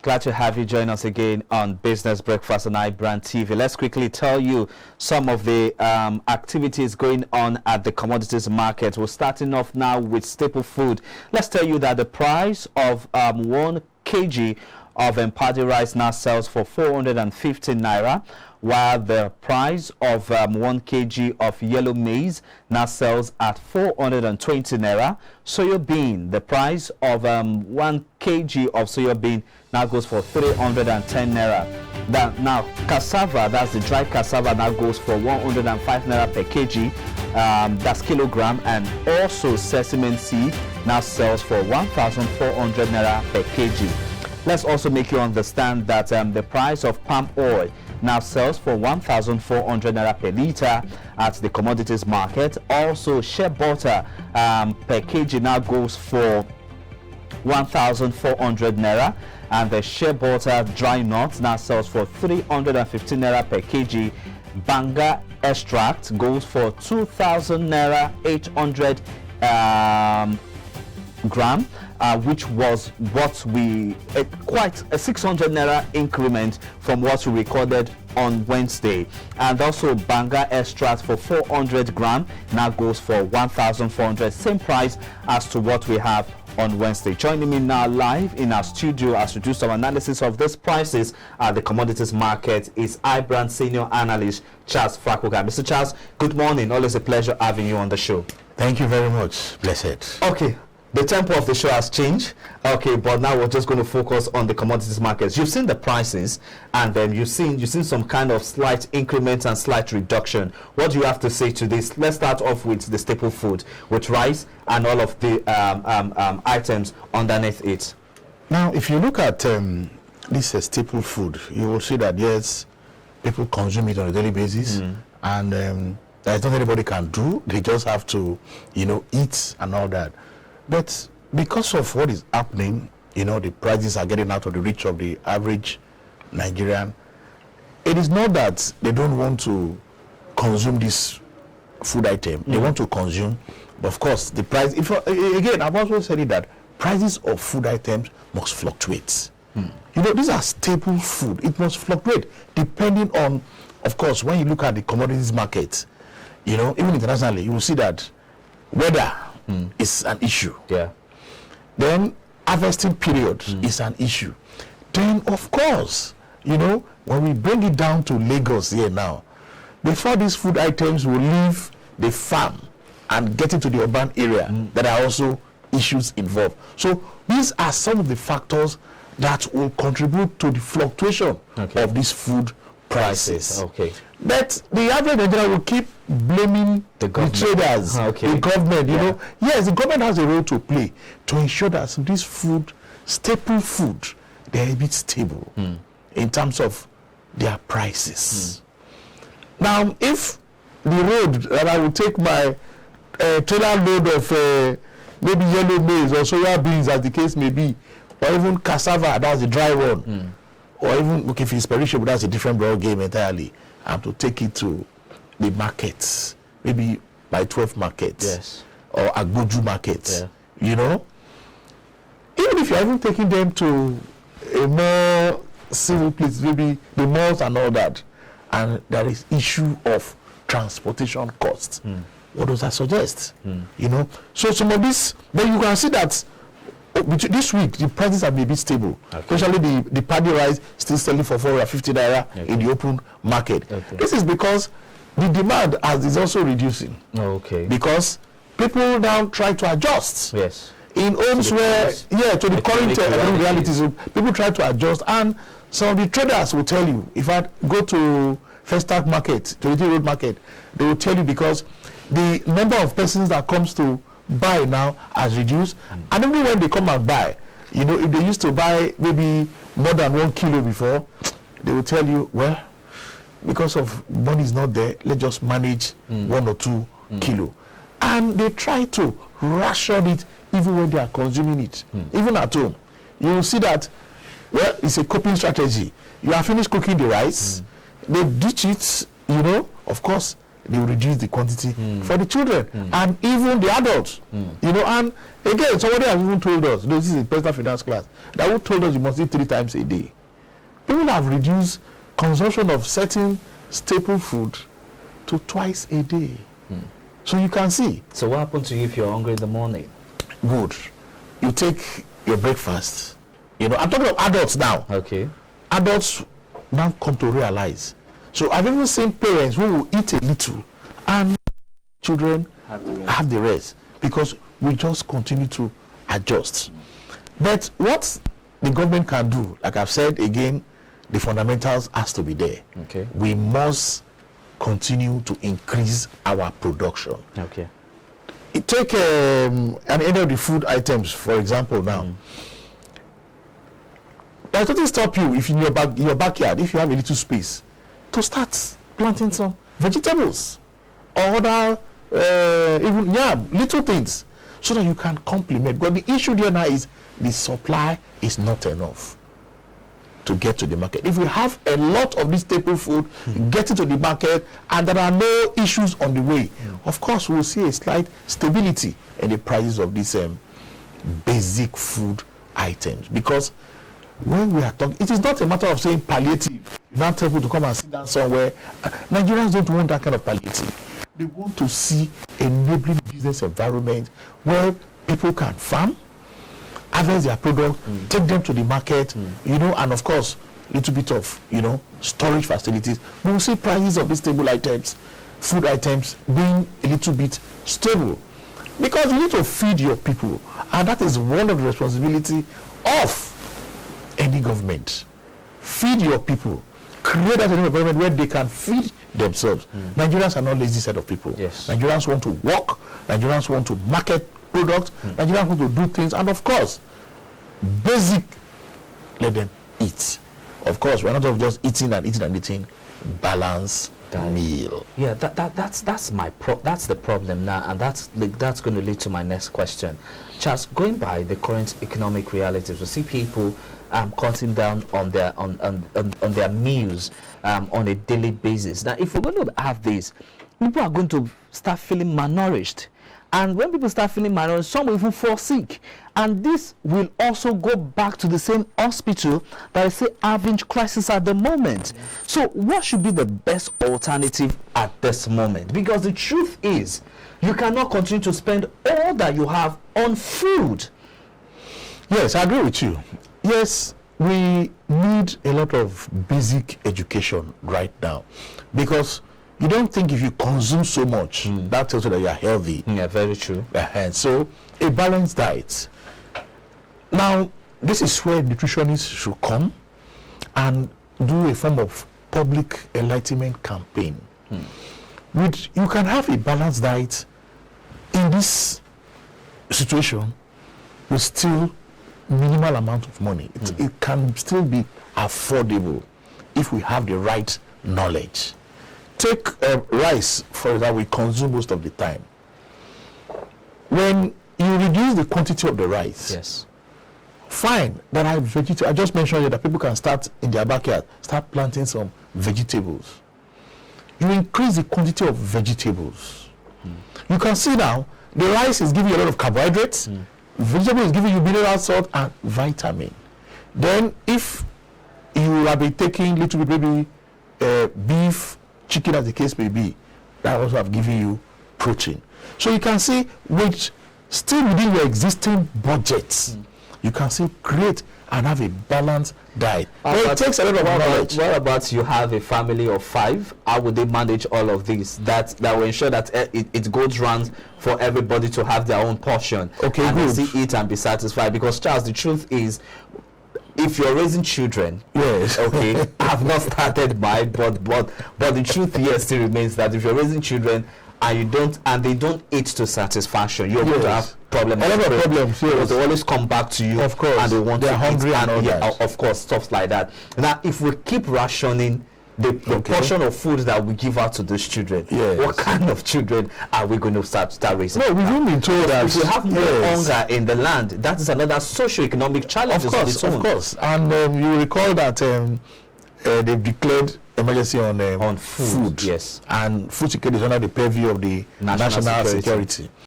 Glad to have you join us again on Business Breakfast on iBrandTV. Let's quickly tell you some of the activities going on at the commodities market. We're starting off now with staple food. Let's tell you that the price of 1 kg of paddy rice now sells for 450 naira, while the price of 1 kg of yellow maize now sells at 420 naira. Soya bean, the price of 1 kg of soya bean now goes for 310 naira. Now cassava, that's the dry cassava, now goes for 105 naira per kg, that's kilogram, and also sesame seed now sells for 1,400 naira per kg. Let's also make you understand that the price of palm oil now sells for 1,400 naira per liter at the commodities market. Also, shea butter per kg now goes for 1,400 naira, and the shea butter dry nuts now sells for 315 naira per kg. Banga extract goes for 2,000 naira 800 gram, which was what we quite a 600 naira increment from what we recorded on Wednesday. And also Banga extract for 400 gram now goes for 1,400, same price as to what we have on Wednesday. Joining me now live in our studio as we do some analysis of these prices at the commodities market is iBrand senior analyst Charles Frakoga. Mr. Charles, good morning. Always a pleasure having you on the show. Thank you very much. Blessed. Okay. The tempo of the show has changed, okay, but now we're just going to focus on the commodities markets. You've seen the prices, and then you've seen some kind of slight increments and slight reduction. What do you have to say to this? Let's start off with the staple food, with rice and all of the items underneath it. Now, if you look at this staple food, you will see that yes, people consume it on a daily basis, and there's nothing anybody can do. They just have to, eat and all that. But because of what is happening, the prices are getting out of the reach of the average Nigerian. It is not that they don't want to consume this food item. They want to consume, but of course, the price. Again, I've also said it that prices of food items must fluctuate. These are staple food. It must fluctuate depending on, of course, when you look at the commodities market. Even internationally, you will see that weather is an issue. Yeah. Then harvesting period is an issue. Then of course, when we bring it down to Lagos here now, before these food items will leave the farm and get into the urban area, there are also issues involved. So these are some of the factors that will contribute to the fluctuation of these food prices. Okay. But the average Nigerian will keep blaming the traders, the government. Yes, the government has a role to play to ensure that this food, staple food, they're a bit stable in terms of their prices. Now, if the road that I will take my trailer load of maybe yellow maize or soya beans, as the case may be, or even cassava, that's the dry one, or even if it's perishable, that's a different ball game entirely. I have to take it to the markets, maybe by 12 markets, or Agboju markets. Even if you're even taking them to a more civil place, maybe the malls and all that, and there is issue of transportation costs. What does that suggest? So some of this, then you can see that this week the prices are maybe stable, especially the paddy rice still selling for 450 naira in the open market. This is because the demand is also reducing. Because people now try to adjust. In homes where to the current realities, people try to adjust, and some of the traders will tell you, if I go to Festac market, to the road market, they will tell you because the number of persons that comes to buy now has reduced, and even when they come and buy, if they used to buy maybe more than 1 kilo before, they will tell you, well, because of money is not there, let's just manage 1 or 2 kilo, and they try to ration it even when they are consuming it. Even at home, you will see that, well, it's a coping strategy. You are finished cooking the rice, they ditch it, of course, they will reduce the quantity for the children and even the adults. You know, and again, somebody has even told us, this is a personal finance class, that who told us you must eat 3 times a day. People have reduced consumption of certain staple food to twice a day. So you can see. So what happens to you if you're hungry in the morning? Good. You take your breakfast. You know, I'm talking of adults now. Okay. Adults now come to realize. So I've even seen parents who will eat a little and children have the rest because we just continue to adjust. But what the government can do, like I've said again, the fundamentals has to be there. Okay. We must continue to increase our production. Okay. Take any of the food items, for example, now. There's nothing stop you if in your backyard, if you have a little space, to start planting some vegetables or other even little things so that you can complement. But the issue there now is the supply is not enough to get to the market. If we have a lot of this staple food getting to the market and there are no issues on the way, of course we'll see a slight stability in the prices of these basic food items. Because when we are talking, it is not a matter of saying palliative. You not tell people to come and sit down somewhere. Nigerians don't want that kind of palliative. They want to see a enabling business environment where people can farm, harvest their product, take them to the market, you know, and of course, little bit of, you know, storage facilities. We will see prices of these stable items, food items, being a little bit stable. Because you need to feed your people, and that is one of the responsibility of any government. Feed your people. Create that environment where they can feed themselves. Nigerians are not lazy set of people. Yes. Nigerians want to work. Nigerians want to market products. Nigerians want to do things, and of course, basic, let them eat. Of course, we're not just eating and eating and eating. Balance meal. Yeah, that's the problem now, and that's going to lead to my next question. Charles, going by the current economic realities, we see people cutting down on their meals on a daily basis. Now, if we're going to have this, people are going to start feeling malnourished. And when people start feeling malnourished, some will even fall sick. And this will also go back to the same hospital that is having crisis at the moment. So what should be the best alternative at this moment? Because the truth is, you cannot continue to spend all that you have on food. Yes, I agree with you. Yes, we need a lot of basic education right now. Because you don't think if you consume so much, that tells you that you are healthy. Yeah, very true. So, a balanced diet. Now, this is where nutritionists should come and do a form of public enlightenment campaign. Which you can have a balanced diet in this situation with still minimal amount of money. It can still be affordable if we have the right knowledge. Take rice, for example, we consume most of the time. When you reduce the quantity of the rice, yes, fine. Then I just mentioned that people can start in their backyard, start planting some vegetables. You increase the quantity of vegetables. You can see now the rice is giving you a lot of carbohydrates. Vegetable is giving you mineral salt and vitamin. Then if you have been taking little bit maybe beef, chicken as the case may be, that also have given you protein. So you can see which still within your existing budgets, you can still create and have a balanced diet. It takes a lot of knowledge. What about you have a family of 5? How would they manage all of this? That will ensure that it goes round for everybody to have their own portion. Okay, and good. See it and be satisfied. Because Charles, the truth is, if you're raising children, yes, okay, I've not started mine, but the truth here still remains that if you're raising children and they don't eat to satisfaction, you're going to have problems. A lot of problems. Yes. They always come back to you, of course, and they want to hungry eat, and all yeah, that. of course, stuff like that. Now, if we keep rationing the portion of food that we give out to those children, yes, what kind of children are we going to start raising? No, we've been told that if we have more hunger in the land, that is another socio-economic challenge. Of course. And you recall that they've declared emergency on food. Yes. And food security is under the purview of the national security.